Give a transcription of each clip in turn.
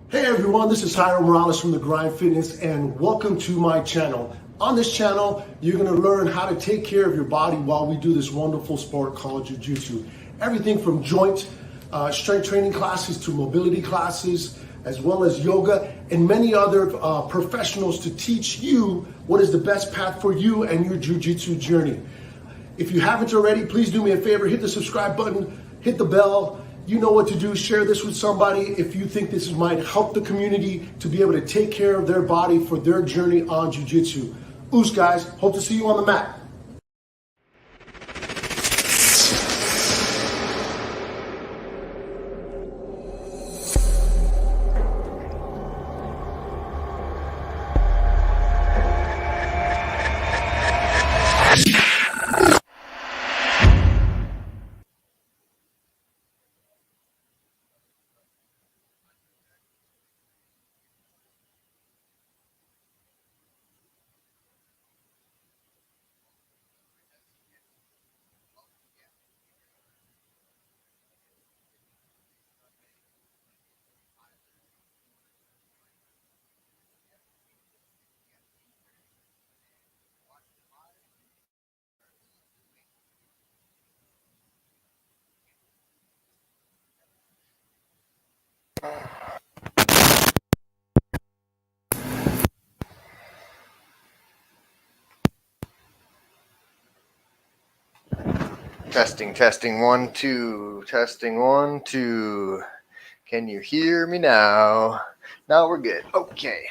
Hey everyone, this is Jairo Morales from The Grind Fitness and welcome to my channel. On this channel, you're going to learn how to take care of your body while we do this wonderful sport called Jiu Jitsu. Everything from joint strength training classes to mobility classes, as well as yoga and many other professionals to teach you what is the best path for you and your Jiu Jitsu journey. If you haven't already, please do me a favor, hit the subscribe button, hit the bell. You know what to do. Share this with somebody if you think this might help the community to be able to take care of their body for their journey on Jiu Jitsu. Oos guys, hope to see you on the mat. Testing, 1, 2, testing, 1, 2. Can you hear me now? Now we're good. Okay.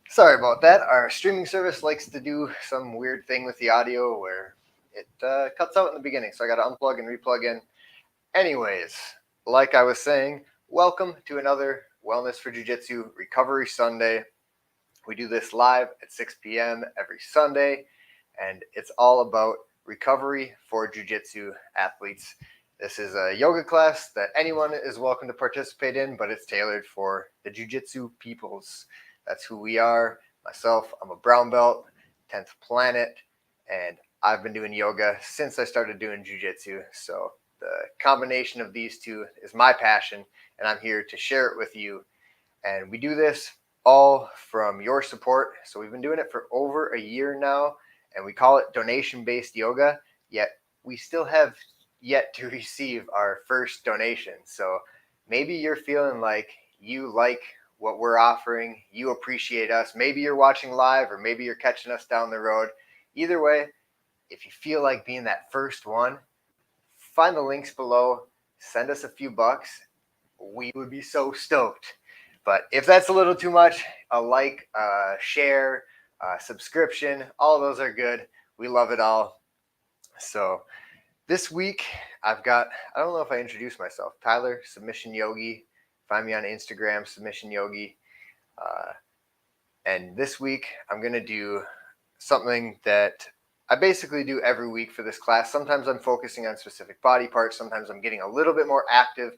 Sorry about that. Our streaming service likes to do some weird thing with the audio where it cuts out in the beginning, so I got to unplug and replug in. Anyways, like I was saying, welcome to another Wellness for Jiu-Jitsu Recovery Sunday. We do this live at 6 p.m. every Sunday, and it's all about recovery for jiu-jitsu athletes. This is a yoga class that anyone is welcome to participate in, but it's tailored for the jiu-jitsu peoples. That's who we are. Myself, I'm a brown belt, 10th planet, and I've been doing yoga since I started doing jiu-jitsu. So the combination of these two is my passion, and I'm here to share it with you. And we do this all from your support. So we've been doing it for over a year now, and we call it donation-based yoga, yet we still have yet to receive our first donation. So maybe you're feeling like you like what we're offering, you appreciate us, maybe you're watching live or maybe you're catching us down the road. Either way, if you feel like being that first one, find the links below, send us a few bucks. We would be so stoked. But if that's a little too much, a like, share, subscription, all of those are good. We love it all. So this week I've got, I don't know if I introduced myself, Tyler, Submission Yogi. Find me on Instagram, Submission Yogi. And this week I'm going to do something that I basically do every week for this class. Sometimes I'm focusing on specific body parts. Sometimes I'm getting a little bit more active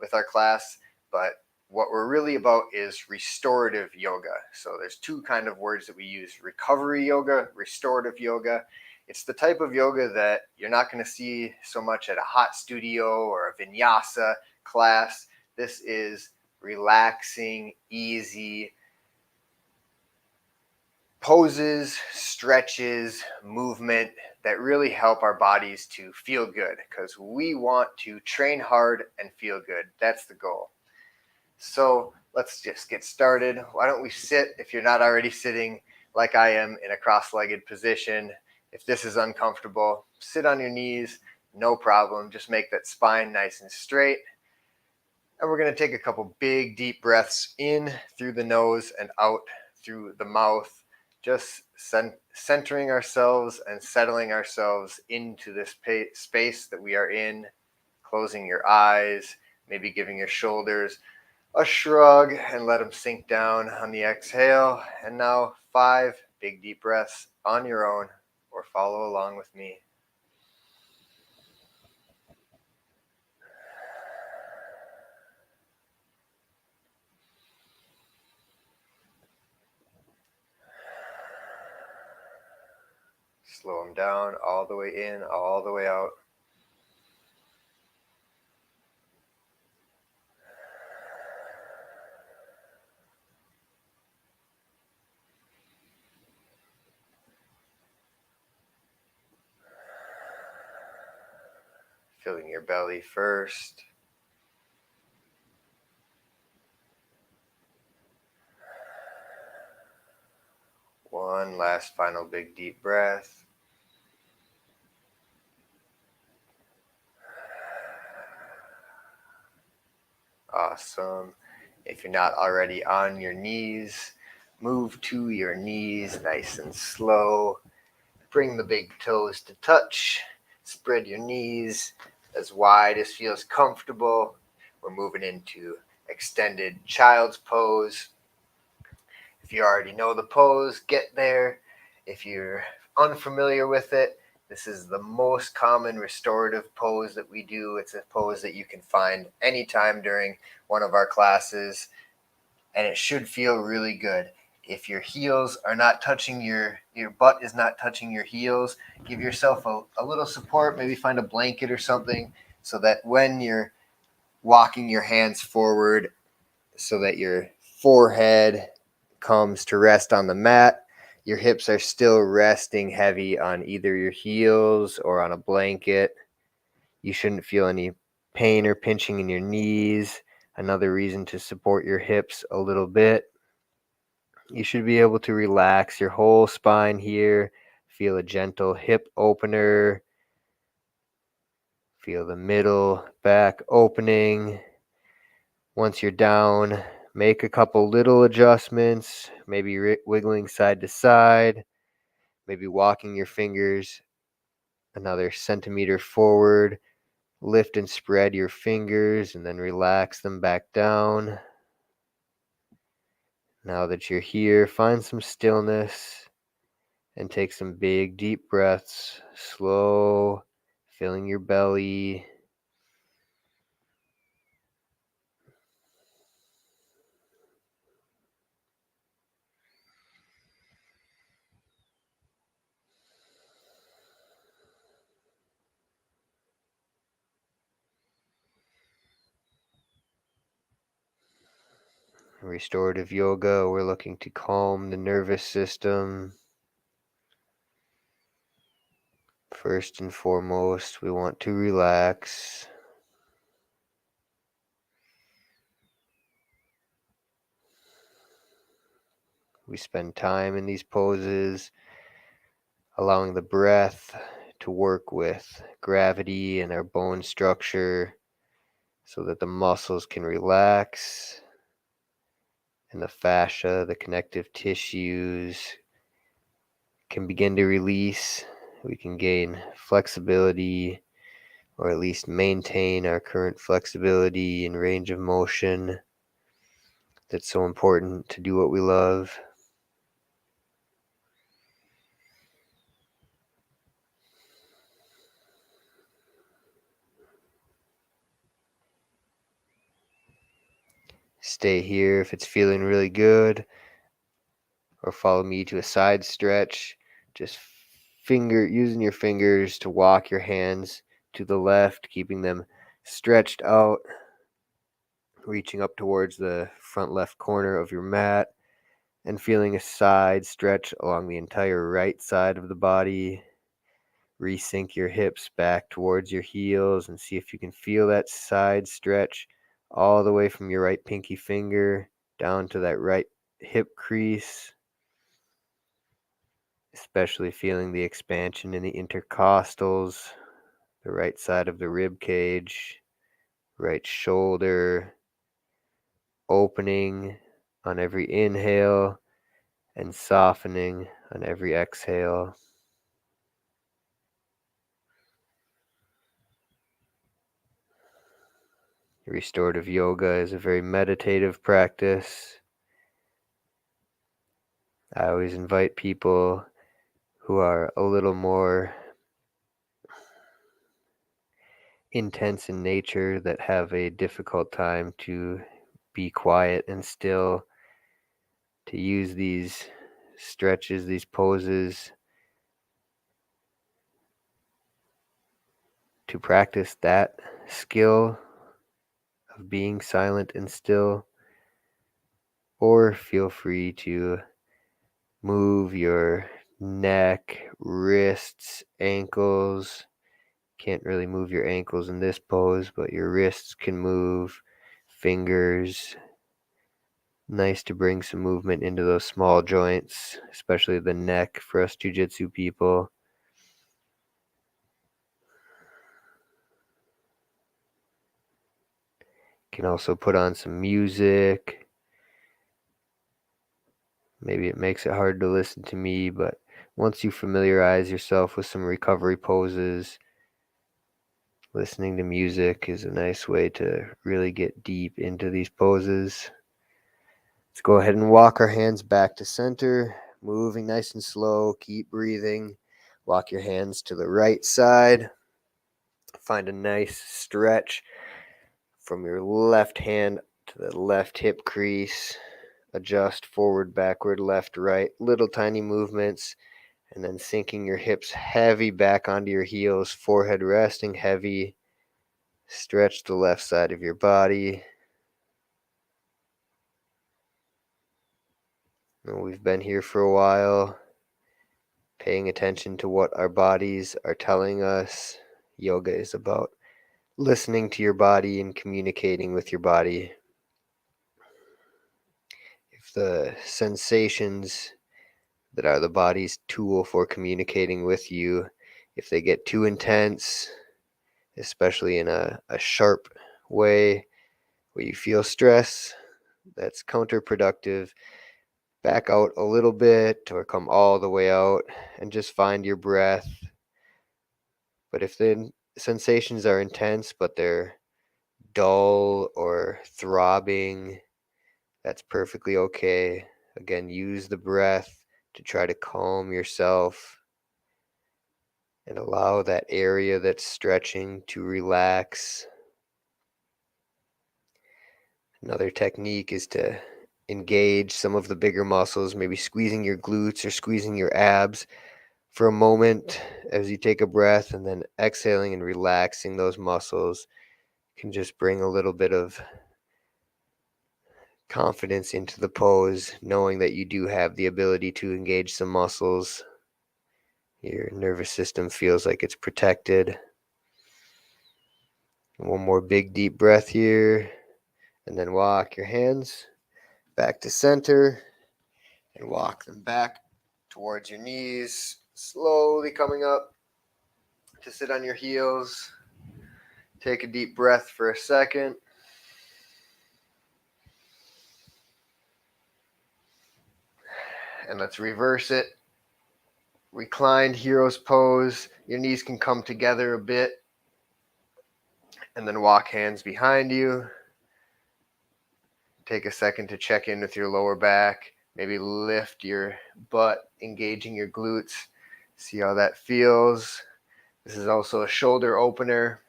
with our class. But what we're really about is restorative yoga. So there's two kind of words that we use: recovery yoga, restorative yoga. It's the type of yoga that you're not going to see so much at a hot studio or a vinyasa class. This is relaxing, easy poses, stretches, movement that really help our bodies to feel good, because we want to train hard and feel good. That's the goal. So let's just get started. Why don't we sit, if you're not already sitting like I am, in a cross-legged position. If this is uncomfortable, sit on your knees, no problem. Just make that spine nice and straight. And we're going to take a couple big deep breaths in through the nose and out through the mouth, just centering ourselves and settling ourselves into this space that we are in, closing your eyes, maybe giving your shoulders a shrug and let them sink down on the exhale. And now 5 big deep breaths on your own, or follow along with me. Slow them down all the way in, all the way out. Filling your belly first. One last final big deep breath. Awesome. If you're not already on your knees, move to your knees nice and slow. Bring the big toes to touch. Spread your knees as wide as feels comfortable. We're moving into extended child's pose. If you already know the pose, get there. If you're unfamiliar with it, this is the most common restorative pose that we do. It's a pose that you can find anytime during one of our classes, and it should feel really good. If your heels are not touching your butt is not touching your heels, give yourself a little support, maybe find a blanket or something, so that when you're walking your hands forward, so that your forehead comes to rest on the mat, your hips are still resting heavy on either your heels or on a blanket. You shouldn't feel any pain or pinching in your knees. Another reason to support your hips a little bit. You should be able to relax your whole spine here. Feel a gentle hip opener. Feel the middle back opening. Once you're down, make a couple little adjustments, maybe wiggling side to side, maybe walking your fingers another centimeter forward. Lift and spread your fingers and then relax them back down. Now that you're here, find some stillness and take some big deep breaths, slow, filling your belly. Restorative yoga, we're looking to calm the nervous system. First and foremost, we want to relax. We spend time in these poses, allowing the breath to work with gravity and our bone structure so that the muscles can relax and the fascia, the connective tissues, can begin to release. We can gain flexibility, or at least maintain our current flexibility and range of motion that's so important to do what we love. Stay here if it's feeling really good, or follow me to a side stretch. Just using your fingers to walk your hands to the left, keeping them stretched out, reaching up towards the front left corner of your mat, and feeling a side stretch along the entire right side of the body. Resync your hips back towards your heels and see if you can feel that side stretch all the way from your right pinky finger down to that right hip crease. Especially feeling the expansion in the intercostals, the right side of the rib cage, right shoulder, opening on every inhale and softening on every exhale. Restorative yoga is a very meditative practice. I always invite people who are a little more intense in nature, that have a difficult time to be quiet and still, to use these stretches, these poses, to practice that skill of being silent and still. Or feel free to move your neck, wrists, ankles, Can't really move your ankles in this pose, but your wrists can move, fingers. Nice to bring some movement into those small joints, especially the neck for us jiu-jitsu people. Can also put on some music. Maybe it makes it hard to listen to me, but once you familiarize yourself with some recovery poses, listening to music is a nice way to really get deep into these poses. Let's go ahead and walk our hands back to center, moving nice and slow. Keep breathing. Walk your hands to the right side. Find a nice stretch from your left hand to the left hip crease. Adjust forward, backward, left, right. Little tiny movements. And then sinking your hips heavy back onto your heels, forehead resting heavy. Stretch the left side of your body. And we've been here for a while, paying attention to what our bodies are telling us. Yoga is about listening to your body and communicating with your body. If the sensations that are the body's tool for communicating with you, if they get too intense, especially in a sharp way where you feel stress, that's counterproductive. Back out a little bit or come all the way out and just find your breath. But if the sensations are intense but they're dull or throbbing, that's perfectly okay. Again, use the breath to try to calm yourself and allow that area that's stretching to relax. Another technique is to engage some of the bigger muscles, maybe squeezing your glutes or squeezing your abs for a moment as you take a breath, and then exhaling and relaxing those muscles can just bring a little bit of confidence into the pose, knowing that you do have the ability to engage some muscles. Your nervous system feels like it's protected. One more big deep breath here, and then walk your hands back to center and walk them back towards your knees, slowly coming up to sit on your heels. Take a deep breath for a second. And let's reverse it. Reclined Heroes pose. Your knees can come together a bit. And then walk hands behind you. Take a second to check in with your lower back. Maybe lift your butt, engaging your glutes. See how that feels. This is also a shoulder opener.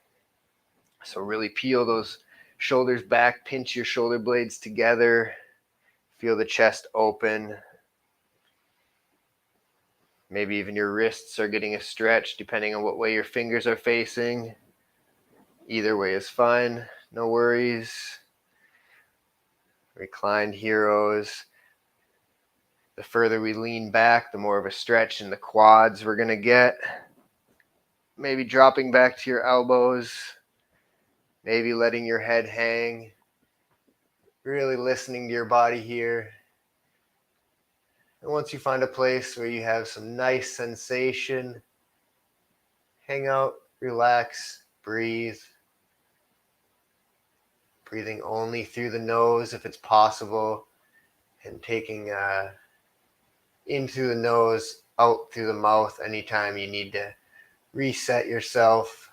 So really peel those shoulders back, pinch your shoulder blades together. Feel the chest open. Maybe even your wrists are getting a stretch depending on what way your fingers are facing. Either way is fine, no worries. Reclined Heroes. The further we lean back, the more of a stretch in the quads we're going to get. Maybe dropping back to your elbows. Maybe letting your head hang. Really listening to your body here. And once you find a place where you have some nice sensation, hang out, relax, breathe. Breathing only through the nose if it's possible, and taking in through the nose, out through the mouth anytime you need to reset yourself.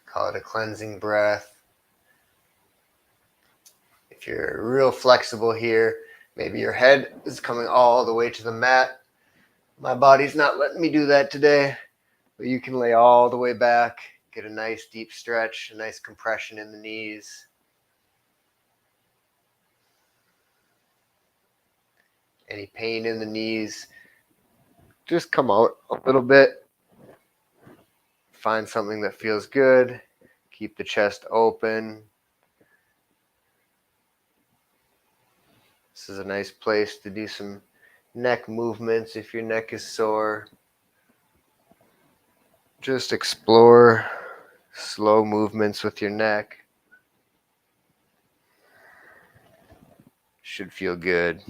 Call it a cleansing breath. If you're real flexible here, maybe your head is coming all the way to the mat. My body's not letting me do that today, but you can lay all the way back, get a nice deep stretch, a nice compression in the knees. Any pain in the knees, just come out a little bit. Find something that feels good. Keep the chest open. This is a nice place to do some neck movements if your neck is sore. Just explore slow movements with your neck. Should feel good.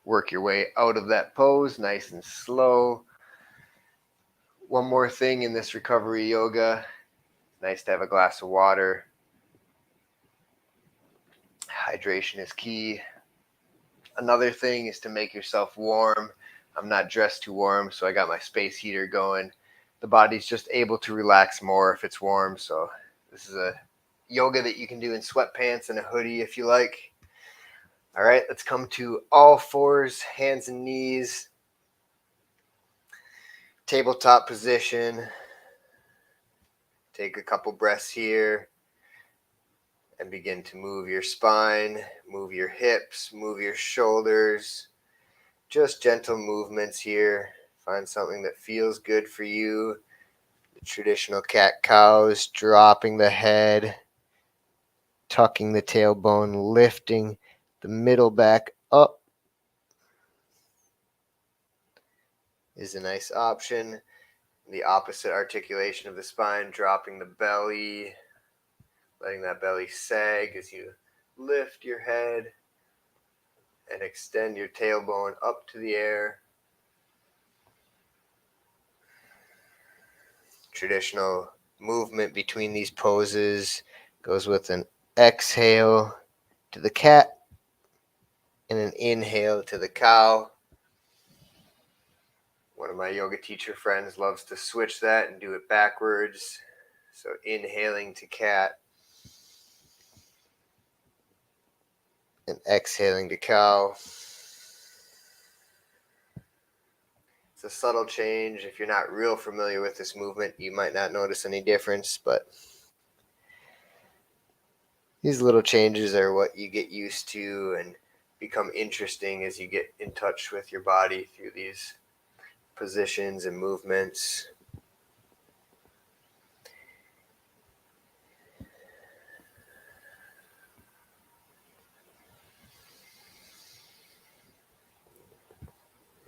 Work your way out of that pose nice and slow. One more thing in this recovery yoga. Nice to have a glass of water. Hydration is key. Another thing is to make yourself warm. I'm not dressed too warm, so I got my space heater going. The body's just able to relax more if it's warm. So this is a yoga that you can do in sweatpants and a hoodie if you like. All right, let's come to all fours, hands and knees. Tabletop position. Take a couple breaths here and begin to move your spine, move your hips, move your shoulders. Just gentle movements here. Find something that feels good for you. The traditional cat-cows, dropping the head, tucking the tailbone, lifting the middle back up is a nice option. The opposite articulation of the spine, dropping the belly, letting that belly sag as you lift your head and extend your tailbone up to the air. Traditional movement between these poses goes with an exhale to the cat and an inhale to the cow. One of my yoga teacher friends loves to switch that and do it backwards. So inhaling to cat and exhaling to cow. It's a subtle change. If you're not real familiar with this movement, you might not notice any difference, but these little changes are what you get used to and become interesting as you get in touch with your body through these positions and movements.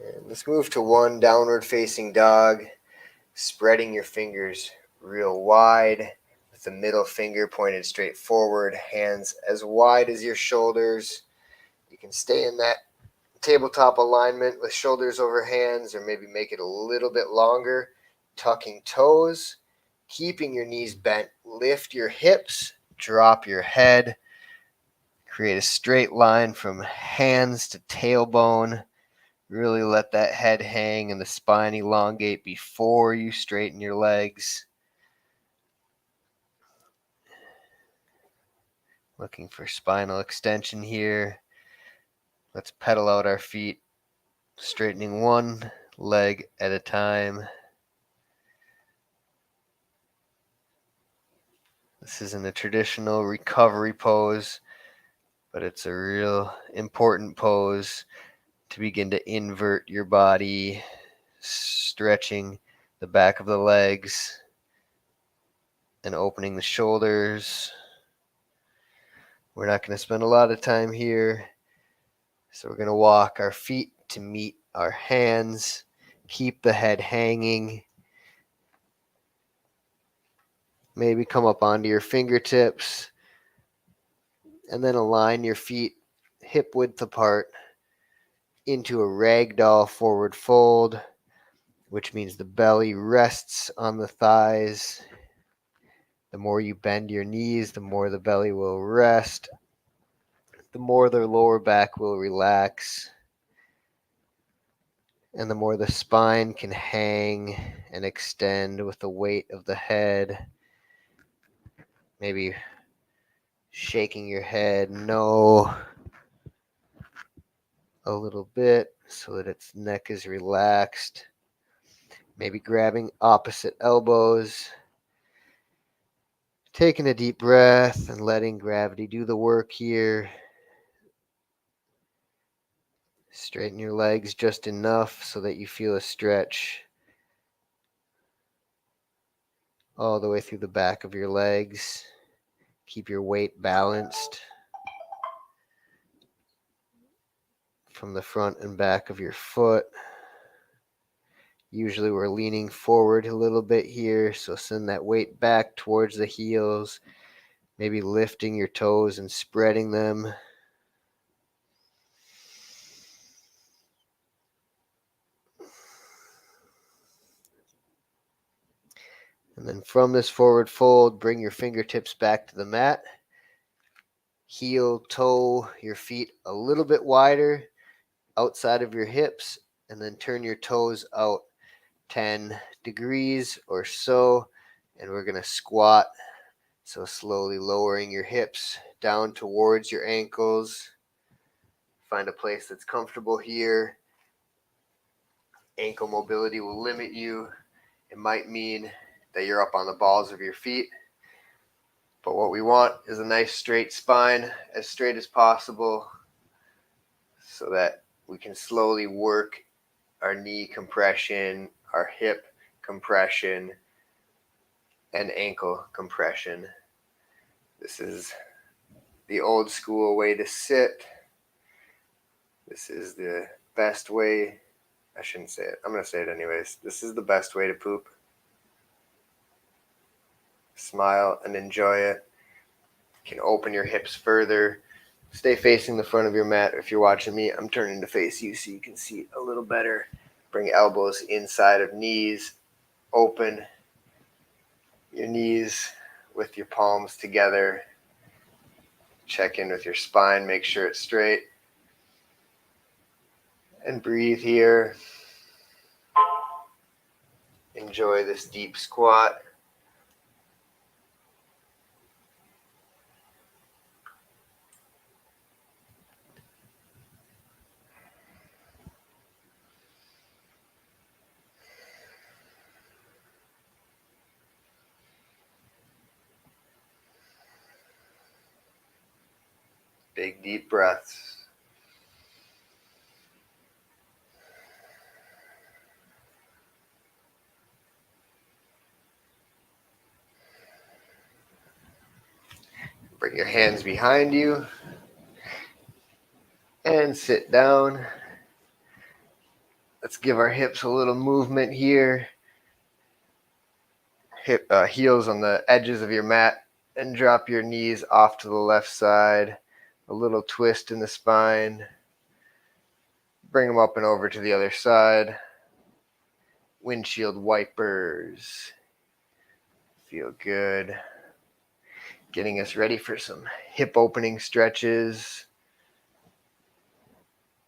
And let's move to one downward facing dog, spreading your fingers real wide with the middle finger pointed straight forward, hands as wide as your shoulders. You can stay in that tabletop alignment with shoulders over hands, or maybe make it a little bit longer, tucking toes, keeping your knees bent. Lift your hips, drop your head, create a straight line from hands to tailbone. Really let that head hang and the spine elongate before you straighten your legs. Looking for spinal extension here. Let's pedal out our feet, straightening one leg at a time. This isn't a traditional recovery pose, but it's a real important pose to begin to invert your body, stretching the back of the legs and opening the shoulders. We're not going to spend a lot of time here, so we're going to walk our feet to meet our hands, keep the head hanging, maybe come up onto your fingertips, and then align your feet hip width apart into a ragdoll forward fold, which means the belly rests on the thighs. The more you bend your knees, the more the belly will rest, the more the lower back will relax, and the more the spine can hang and extend with the weight of the head. Maybe shaking your head no a little bit so that its neck is relaxed. Maybe grabbing opposite elbows, taking a deep breath and letting gravity do the work here. Straighten your legs just enough so that you feel a stretch. all the way through the back of your legs. Keep your weight balanced from the front and back of your foot. Usually we're leaning forward a little bit here, so send that weight back towards the heels, maybe lifting your toes and spreading them. And then from this forward fold, bring your fingertips back to the mat. Heel, toe your feet a little bit wider outside of your hips, and then turn your toes out 10 degrees or so, and we're going to squat. So slowly lowering your hips down towards your ankles. Find a place that's comfortable here. Ankle mobility will limit you. It might mean that you're up on the balls of your feet, but what we want is a nice straight spine, as straight as possible, so that we can slowly work our knee compression, our hip compression, and ankle compression. This is the old school way to sit. This is the best way. I shouldn't say it. I'm going to say it anyways. This is the best way to poop. Smile and enjoy it. You can open your hips further. Stay facing the front of your mat. If you're watching me, I'm turning to face you so you can see a little better. Bring elbows inside of knees. Open your knees with your palms together. Check in with your spine. Make sure it's straight. And breathe here. Enjoy this deep squat. Big deep breaths. Bring your hands behind you and sit down. Let's give our hips a little movement here. Heels on the edges of your mat, and drop your knees off to the left side. A little twist in the spine. Bring them up and over to the other side. Windshield wipers. Feel good. Getting us ready for some hip opening stretches.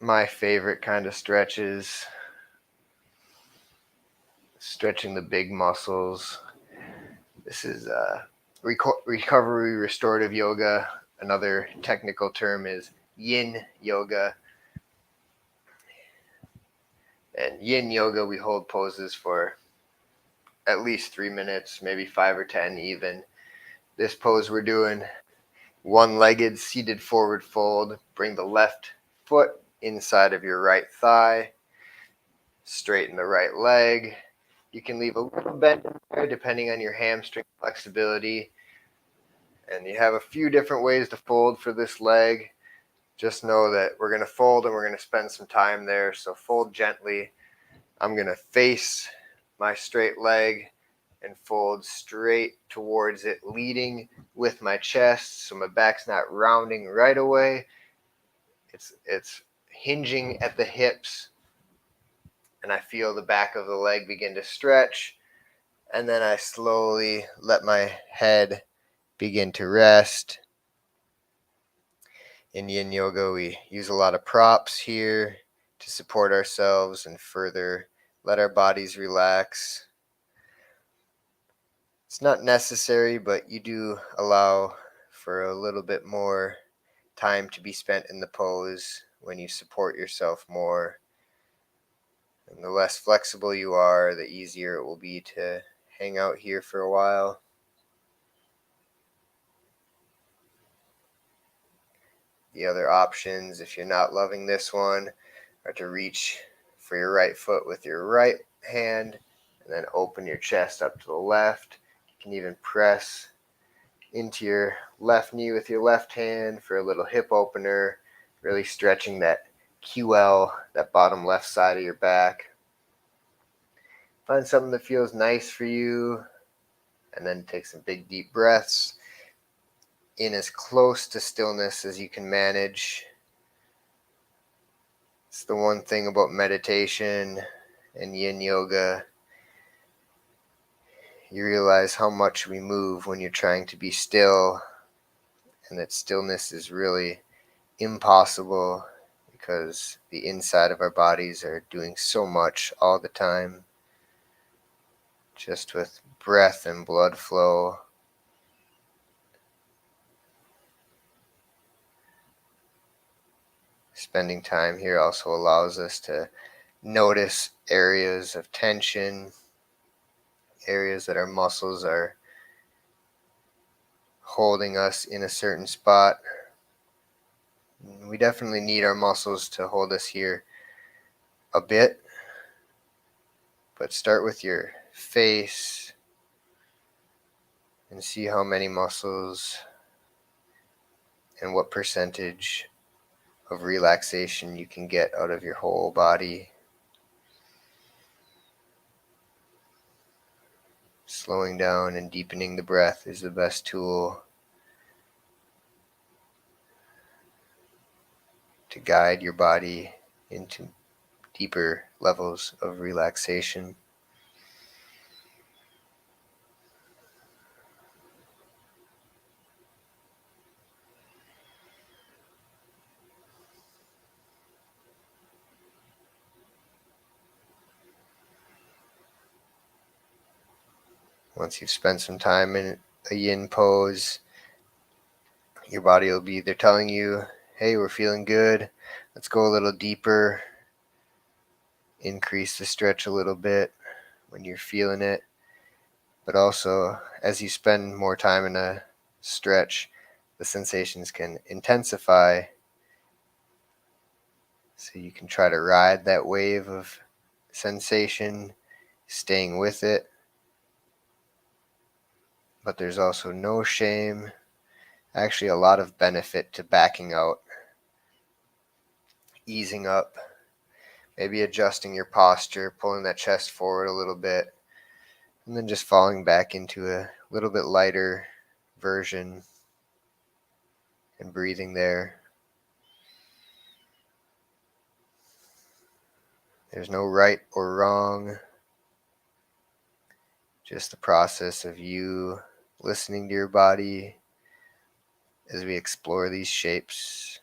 My favorite kind of stretches. Stretching the big muscles. This is recovery restorative yoga. Another technical term is yin yoga. And yin yoga, we hold poses for at least 3 minutes, maybe 5 or 10 even. This pose we're doing, one-legged seated forward fold. Bring the left foot inside of your right thigh. Straighten the right leg. You can leave a little bend in there depending on your hamstring flexibility. And you have a few different ways to fold for this leg. Just know that we're going to fold and we're going to spend some time there. So fold gently. I'm going to face my straight leg and fold straight towards it, leading with my chest so my back's not rounding right away. It's hinging at the hips, and I feel the back of the leg begin to stretch, and then I slowly let my head begin to rest. In yin yoga, we use a lot of props here to support ourselves and further let our bodies relax. It's not necessary, but you do allow for a little bit more time to be spent in the pose when you support yourself more. And the less flexible you are, the easier it will be to hang out here for a while. The other options, if you're not loving this one, are to reach for your right foot with your right hand and then open your chest up to the left. You can even press into your left knee with your left hand for a little hip opener, really stretching that QL, that bottom left side of your back. Find something that feels nice for you, and then take some big deep breaths in as close to stillness as you can manage. It's the one thing about meditation and yin yoga. You realize how much we move when you're trying to be still, and that stillness is really impossible because the inside of our bodies are doing so much all the time, just with breath and blood flow. Spending time here also allows us to notice areas of tension, areas that our muscles are holding us in a certain spot. We definitely need our muscles to hold us here a bit, but start with your face and see how many muscles and what percentage of relaxation you can get out of your whole body. Slowing down and deepening the breath is the best tool to guide your body into deeper levels of relaxation. Once you've spent some time in a yin pose, your body will be either telling you, hey, we're feeling good, let's go a little deeper, increase the stretch a little bit when you're feeling it. But also, as you spend more time in a stretch, the sensations can intensify. So you can try to ride that wave of sensation, staying with it. But there's also no shame, actually a lot of benefit to backing out, easing up, maybe adjusting your posture, pulling that chest forward a little bit, and then just falling back into a little bit lighter version and breathing there. There's no right or wrong, just the process of you listening to your body as we explore these shapes.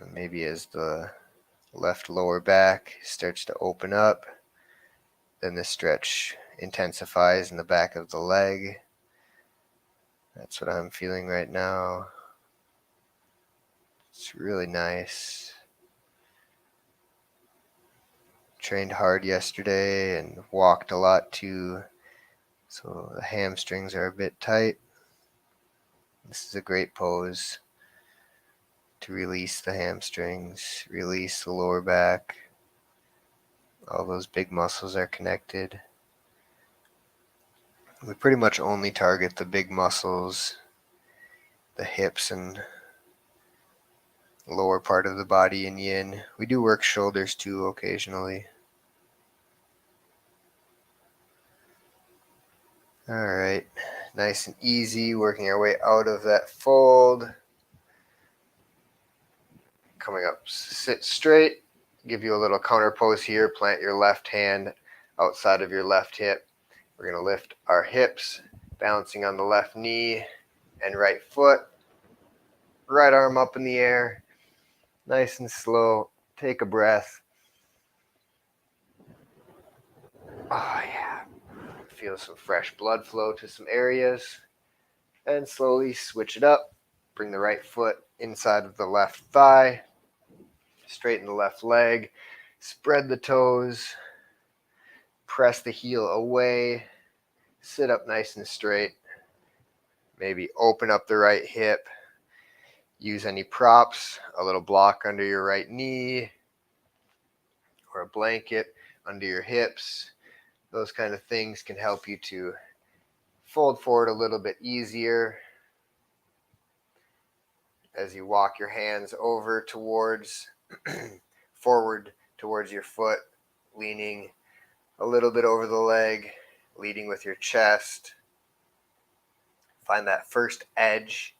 And maybe as the left lower back starts to open up, then the stretch intensifies in the back of the leg. That's what I'm feeling right now. It's really nice. Trained hard yesterday and walked a lot too, so the hamstrings are a bit tight. This is a great pose to release the hamstrings, release the lower back. All those big muscles are connected. We pretty much only target the big muscles, the hips and lower part of the body in yin. We do work shoulders too occasionally. All right, nice and easy, working our way out of that fold. Coming up, sit straight, give you a little counter pose here, plant your left hand outside of your left hip. We're going to lift our hips, balancing on the left knee and right foot. Right arm up in the air, nice and slow. Take a breath. Oh yeah, feel some fresh blood flow to some areas. And slowly switch it up. Bring the right foot inside of the left thigh. Straighten the left leg. Spread the toes. Press the heel away. Sit up nice and straight. Maybe open up the right hip. Use any props, a little block under your right knee or a blanket under your hips. Those kind of things can help you to fold forward a little bit easier as you walk your hands over towards, forward towards your foot, leaning a little bit over the leg, leading with your chest. Find that first edge,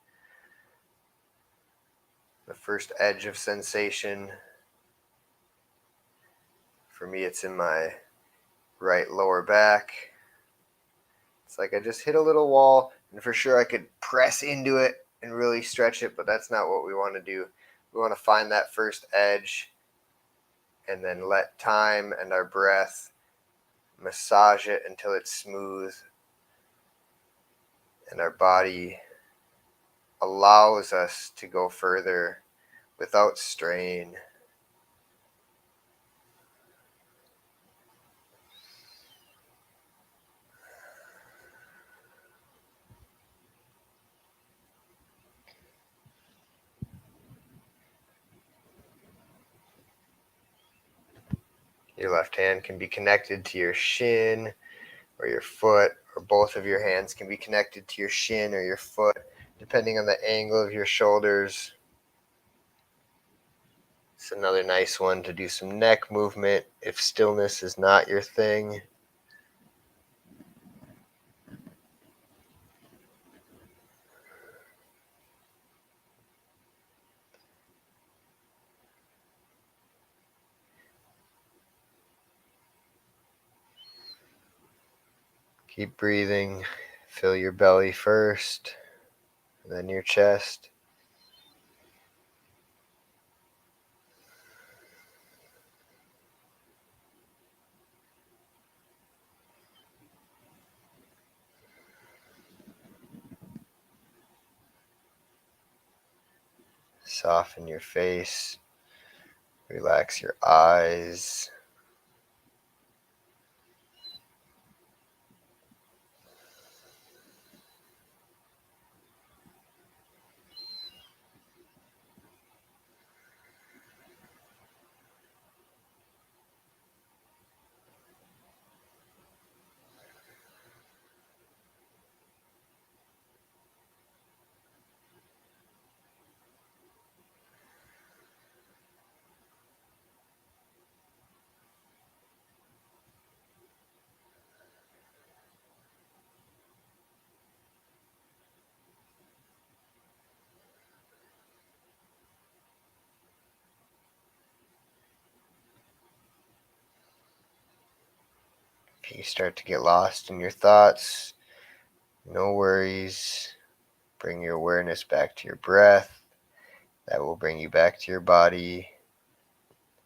the first edge of sensation. For me, it's in my right lower back. It's like I just hit a little wall, and for sure I could press into it and really stretch it, but that's not what we want to do. We want to find that first edge and then let time and our breath massage it until it's smooth and our body allows us to go further without strain. Your left hand can be connected to your shin or your foot, or both of your hands can be connected to your shin or your foot, depending on the angle of your shoulders. It's another nice one to do some neck movement if stillness is not your thing. Keep breathing. Fill your belly first, and then your chest. Soften your face. Relax your eyes. If you start to get lost in your thoughts, no worries. Bring your awareness back to your breath. That will bring you back to your body,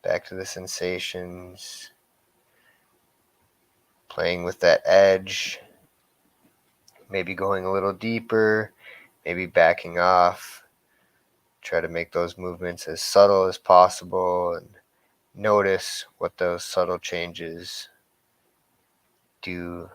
back to the sensations. Playing with that edge, maybe going a little deeper, maybe backing off. Try to make those movements as subtle as possible and notice what those subtle changes do.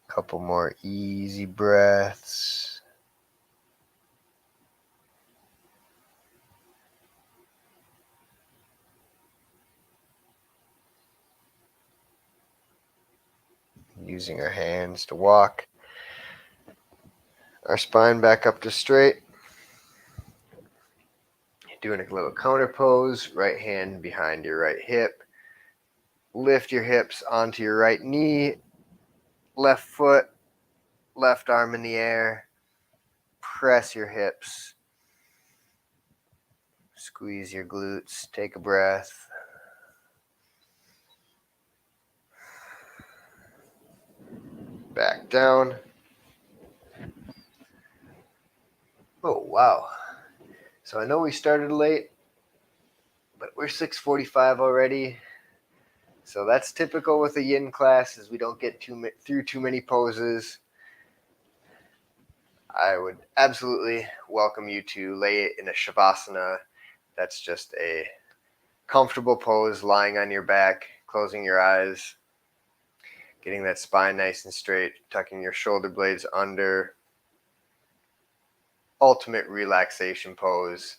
Couple more easy breaths. Using our hands to walk our spine back up to straight. Doing a little counter pose, right hand behind your right hip. Lift your hips onto your right knee, left foot, left arm in the air. press your hips. Squeeze your glutes. Take a breath. Back down. Oh, wow. So I know we started late, but we're 6:45 already. So that's typical with a yin class, is we don't get through too many poses. I would absolutely welcome you to lay it in a shavasana. That's just a comfortable pose, lying on your back, closing your eyes, getting that spine nice and straight, tucking your shoulder blades under. Ultimate relaxation pose.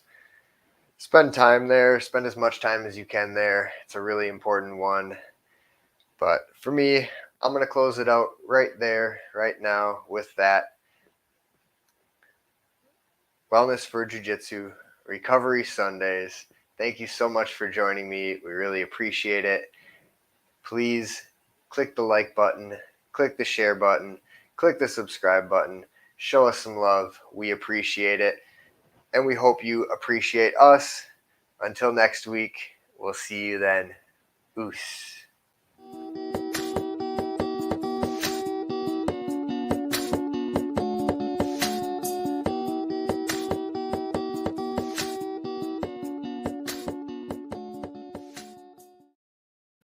Spend time there. Spend as much time as you can there. It's a really important one. But for me, I'm going to close it out right there, right now, with that. Wellness for Jiu-Jitsu, Recovery Sundays. Thank you so much for joining me. We really appreciate it. Please click the like button, click the share button, click the subscribe button. Show us some love. We appreciate it. And we hope you appreciate us. Until next week, we'll see you then. Oos.